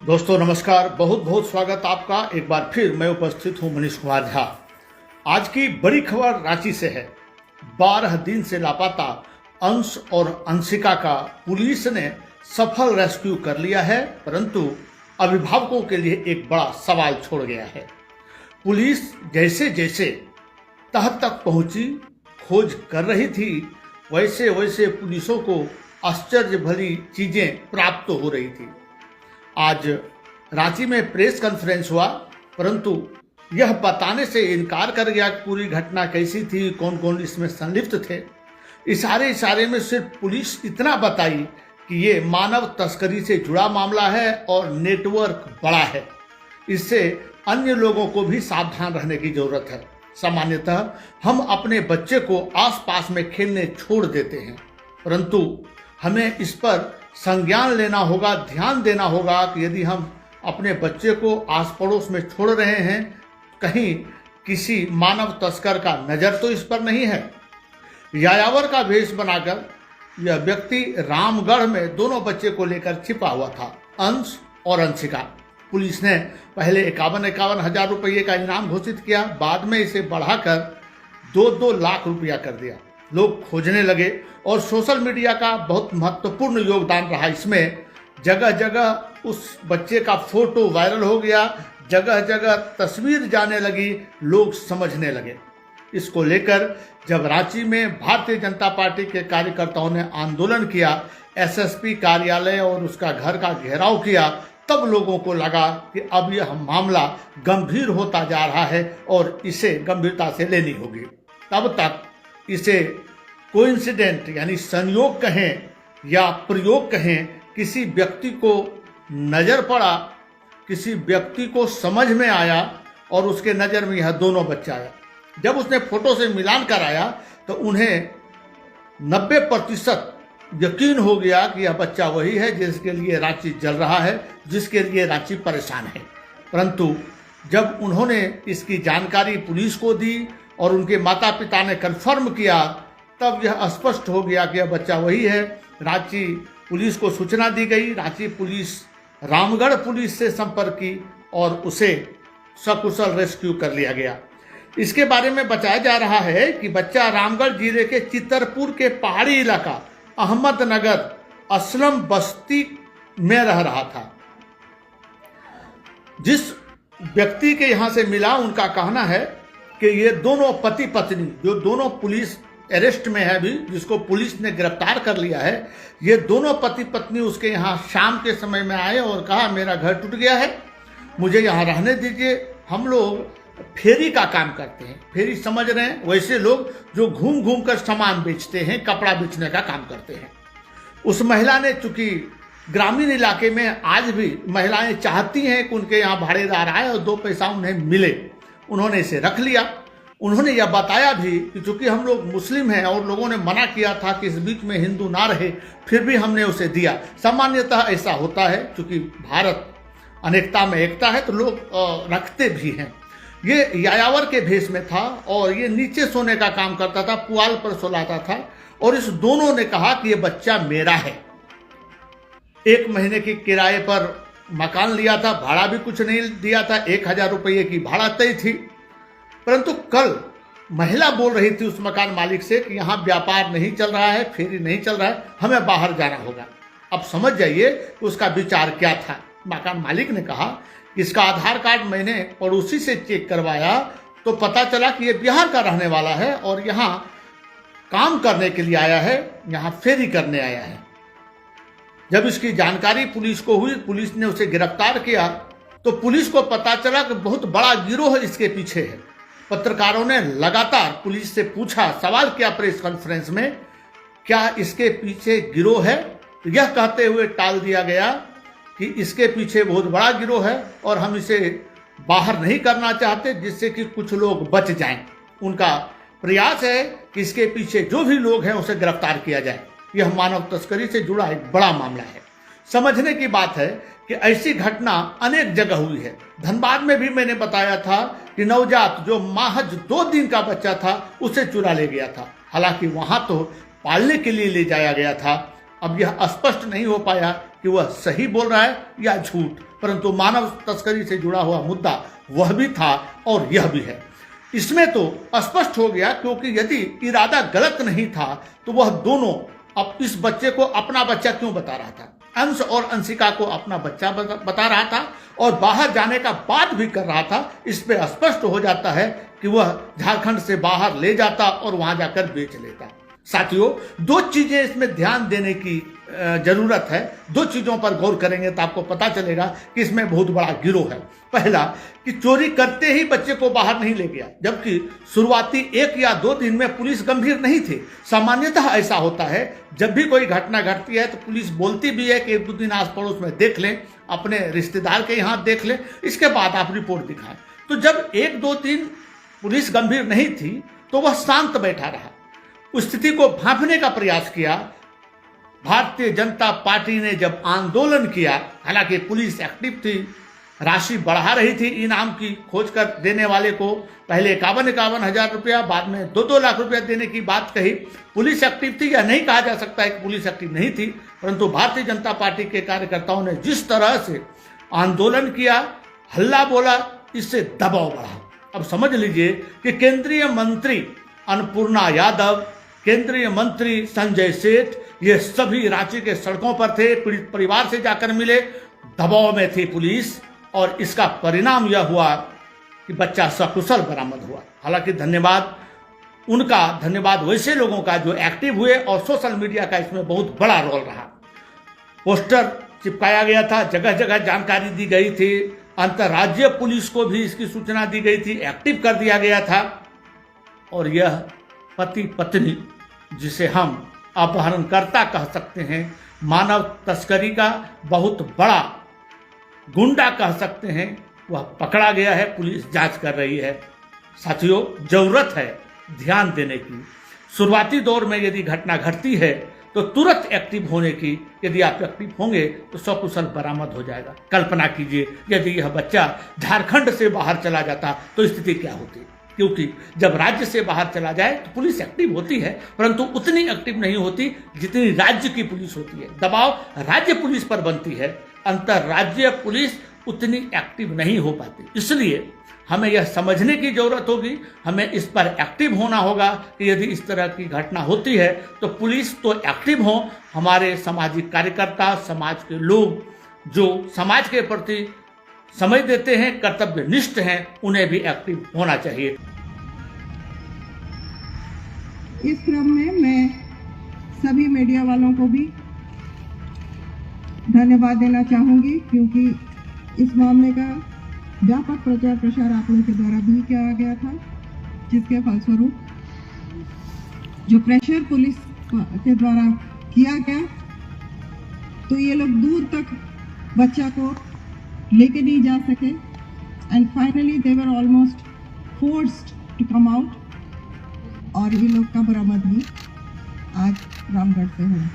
दोस्तों नमस्कार, बहुत बहुत स्वागत आपका। एक बार फिर मैं उपस्थित हूं मनीष कुमार झा। आज की बड़ी खबर रांची से है। 12 दिन से लापता अंश और अंशिका का पुलिस ने सफल रेस्क्यू कर लिया है, परंतु अभिभावकों के लिए एक बड़ा सवाल छोड़ गया है। पुलिस जैसे जैसे तह तक पहुंची, खोज कर रही थी, वैसे वैसे पुलिसों को आश्चर्य भरी चीजें प्राप्त हो रही थी। आज रांची में प्रेस कॉन्फ्रेंस हुआ, परंतु यह बताने से इनकार कर गया कि पूरी घटना कैसी थी, कौन कौन इसमें संलिप्त थे। इशारे में सिर्फ पुलिस इतना बताई कि ये मानव तस्करी से जुड़ा मामला है और नेटवर्क बड़ा है, इससे अन्य लोगों को भी सावधान रहने की जरूरत है। सामान्यतः हम अपने बच्चे को आसपास में खेलने छोड़ देते हैं, परंतु हमें इस पर संज्ञान लेना होगा, ध्यान देना होगा कि यदि हम अपने बच्चे को आस पड़ोस में छोड़ रहे हैं, कहीं किसी मानव तस्कर का नज़र तो इस पर नहीं है। यायावर का वेश बनाकर यह व्यक्ति रामगढ़ में दोनों बच्चे को लेकर छिपा हुआ था, अंश और अंशिका। पुलिस ने पहले 51 हजार रुपये का इनाम घोषित किया, बाद में इसे बढ़ाकर 2 लाख रुपया कर दिया। लोग खोजने लगे और सोशल मीडिया का बहुत महत्वपूर्ण योगदान रहा इसमें। जगह जगह उस बच्चे का फोटो वायरल हो गया, जगह जगह तस्वीर जाने लगी, लोग समझने लगे। इसको लेकर जब रांची में भारतीय जनता पार्टी के कार्यकर्ताओं ने आंदोलन किया, एसएसपी कार्यालय और उसका घर का घेराव किया, तब लोगों को लगा कि अब यह मामला गंभीर होता जा रहा है और इसे गंभीरता से लेनी होगी। तब तक इसे कोइंसिडेंट यानी संयोग कहें या प्रयोग कहें, किसी व्यक्ति को नज़र पड़ा, किसी व्यक्ति को समझ में आया और उसके नज़र में यह दोनों बच्चा आया। जब उसने फोटो से मिलान कराया तो उन्हें 90% यकीन हो गया कि यह बच्चा वही है जिसके लिए रांची जल रहा है, जिसके लिए रांची परेशान है। परंतु जब उन्होंने इसकी जानकारी पुलिस को दी और उनके माता पिता ने कंफर्म किया, तब यह स्पष्ट हो गया कि यह बच्चा वही है। रांची पुलिस को सूचना दी गई। रांची पुलिस रामगढ़ पुलिस से संपर्क की और उसे सकुशल रेस्क्यू कर लिया गया। इसके बारे में बताया जा रहा है कि बच्चा रामगढ़ जिले के चितरपुर के पहाड़ी इलाका अहमदनगर असलम बस्ती में रह रहा था। जिस व्यक्ति के यहाँ से मिला, उनका कहना है कि ये दोनों पति पत्नी, जो दोनों पुलिस अरेस्ट में है अभी, जिसको पुलिस ने गिरफ्तार कर लिया है, ये दोनों पति पत्नी उसके यहाँ शाम के समय में आए और कहा मेरा घर टूट गया है, मुझे यहाँ रहने दीजिए। हम लोग फेरी का काम करते हैं। फेरी समझ रहे हैं? वैसे लोग जो घूम घूम कर सामान बेचते हैं, कपड़ा बेचने का काम करते हैं। उस महिला ने, चूंकि ग्रामीण इलाके में आज भी महिलाएं चाहती हैं कि उनके यहाँ भाड़ेदार आए और 2 पैसा उन्हें मिले, उन्होंने इसे रख लिया। उन्होंने यह बताया भी कि चूंकि हम लोग मुस्लिम हैं और लोगों ने मना किया था कि इस बीच में हिंदू ना रहे, फिर भी हमने उसे दिया। सामान्यतः ऐसा होता है, चूंकि भारत अनेकता में एकता है तो लोग रखते भी हैं। ये यायावर के भेष में था और ये नीचे सोने का काम करता था, पुआल पर सोलाता था। और इस दोनों ने कहा कि ये बच्चा मेरा है। 1 महीने की किराए पर मकान लिया था, भाड़ा भी कुछ नहीं दिया था, 1000 रुपये की भाड़ा तय थी। परंतु कल महिला बोल रही थी उस मकान मालिक से कि यहाँ व्यापार नहीं चल रहा है, फेरी नहीं चल रहा है, हमें बाहर जाना होगा। अब समझ जाइए उसका विचार क्या था। मकान मालिक ने कहा इसका आधार कार्ड मैंने पड़ोसी से चेक करवाया तो पता चला कि ये बिहार का रहने वाला है और यहाँ काम करने के लिए आया है, यहाँ फेरी करने आया है। जब इसकी जानकारी पुलिस को हुई, पुलिस ने उसे गिरफ्तार किया, तो पुलिस को पता चला कि बहुत बड़ा गिरोह इसके पीछे है। पत्रकारों ने लगातार पुलिस से पूछा, सवाल किया प्रेस कॉन्फ्रेंस में, क्या इसके पीछे गिरोह है? यह कहते हुए टाल दिया गया कि इसके पीछे बहुत बड़ा गिरोह है और हम इसे बाहर नहीं करना चाहते जिससे कि कुछ लोग बच जाएं। उनका प्रयास है कि इसके पीछे जो भी लोग हैं उसे गिरफ्तार किया जाए। यह मानव तस्करी से जुड़ा एक बड़ा मामला है। समझने की बात है कि ऐसी घटना अनेक जगह हुई है। धनबाद में भी मैंने बताया था कि नवजात जो महज 2 दिन का बच्चा था उसे चुरा ले गया था। हालांकि वहां तो पालने के लिए ले जाया गया था। अब यह स्पष्ट नहीं हो पाया कि वह सही बोल रहा है या झूठ। परंतु मानव तस्करी से जुड़ा हुआ मुद्दा वह भी था और यह भी है। इसमें तो स्पष्ट हो गया, क्योंकि यदि इरादा गलत नहीं था तो वह दोनों अब इस बच्चे को अपना बच्चा क्यों बता रहा था? अंश और अंशिका को अपना बच्चा बता रहा था और बाहर जाने का बात भी कर रहा था। इस पे स्पष्ट हो जाता है कि वह झारखंड से बाहर ले जाता और वहां जाकर बेच लेता। साथियों, दो चीजें इसमें ध्यान देने की जरूरत है। दो चीजों पर गौर करेंगे तो आपको पता चलेगा कि इसमें बहुत बड़ा गिरोह है। पहला कि चोरी करते ही बच्चे को बाहर नहीं ले गया, जबकि शुरुआती 1 या 2 दिन में पुलिस गंभीर नहीं थी। सामान्यतः ऐसा होता है, जब भी कोई घटना घटती है तो पुलिस बोलती भी है कि 1-2 दिन आस पड़ोस में देख लें, अपने रिश्तेदार के यहाँ देख लें, इसके बाद आप रिपोर्ट दिखाएं। तो जब 1-2 दिन पुलिस गंभीर नहीं थी तो वह शांत बैठा रहा, उस स्थिति को भांपने का प्रयास किया। भारतीय जनता पार्टी ने जब आंदोलन किया, हालांकि पुलिस एक्टिव थी, राशि बढ़ा रही थी इनाम की, खोज कर देने वाले को पहले 51 हजार रुपया, बाद में 2-2 लाख रुपया देने की बात कही। पुलिस एक्टिव थी, या नहीं कहा जा सकता है कि पुलिस एक्टिव नहीं थी, परंतु भारतीय जनता पार्टी के कार्यकर्ताओं ने जिस तरह से आंदोलन किया, हल्ला बोला, इससे दबाव बढ़ा। अब समझ लीजिए कि केंद्रीय मंत्री अन्नपूर्णा यादव, केंद्रीय मंत्री संजय सेठ, ये सभी रांची के सड़कों पर थे, पीड़ित परिवार से जाकर मिले, दबाव में थी पुलिस, और इसका परिणाम यह हुआ कि बच्चा सकुशल बरामद हुआ। हालांकि धन्यवाद उनका, धन्यवाद वैसे लोगों का जो एक्टिव हुए, और सोशल मीडिया का इसमें बहुत बड़ा रोल रहा। पोस्टर चिपकाया गया था, जगह जगह जानकारी दी गई थी, अंतर्राज्यीय पुलिस को भी इसकी सूचना दी गई थी, एक्टिव कर दिया गया था। और यह पति पत्नी, जिसे हम अपहरणकर्ता कह सकते हैं, मानव तस्करी का बहुत बड़ा गुंडा कह सकते हैं, वह पकड़ा गया है, पुलिस जांच कर रही है। साथियों, जरूरत है ध्यान देने की। शुरुआती दौर में यदि घटना घटती है तो तुरंत एक्टिव होने की। यदि आप एक्टिव होंगे तो सकुशल बरामद हो जाएगा। कल्पना कीजिए यदि यह बच्चा झारखंड से बाहर चला जाता तो स्थिति क्या होती, क्योंकि जब राज्य से बाहर चला जाए तो पुलिस एक्टिव होती है, परंतु उतनी एक्टिव नहीं होती जितनी राज्य की पुलिस होती है। दबाव राज्य पुलिस पर बनती है, अंतर्राज्यीय पुलिस उतनी एक्टिव नहीं हो पाती। इसलिए हमें यह समझने की जरूरत होगी, हमें इस पर एक्टिव होना होगा कि यदि इस तरह की घटना होती है तो पुलिस तो एक्टिव हो, हमारे सामाजिक कार्यकर्ता, समाज के लोग जो समाज के प्रति समझ देते हैं, कर्तव्यनिष्ठ हैं, उन्हें भी एक्टिव होना चाहिए। इस क्रम में मैं सभी मीडिया वालों को भी धन्यवाद देना चाहूंगी, क्योंकि इस मामले का व्यापक प्रचार प्रसार आप लोगों के द्वारा भी किया गया था, जिसके फलस्वरूप जो प्रेशर पुलिस के द्वारा किया गया तो ये लोग दूर तक बच्चा को लेके नहीं जा सके, and finally they were almost forced to come out, और ये लोग का बरामद भी आज रामगढ़ से हुआ।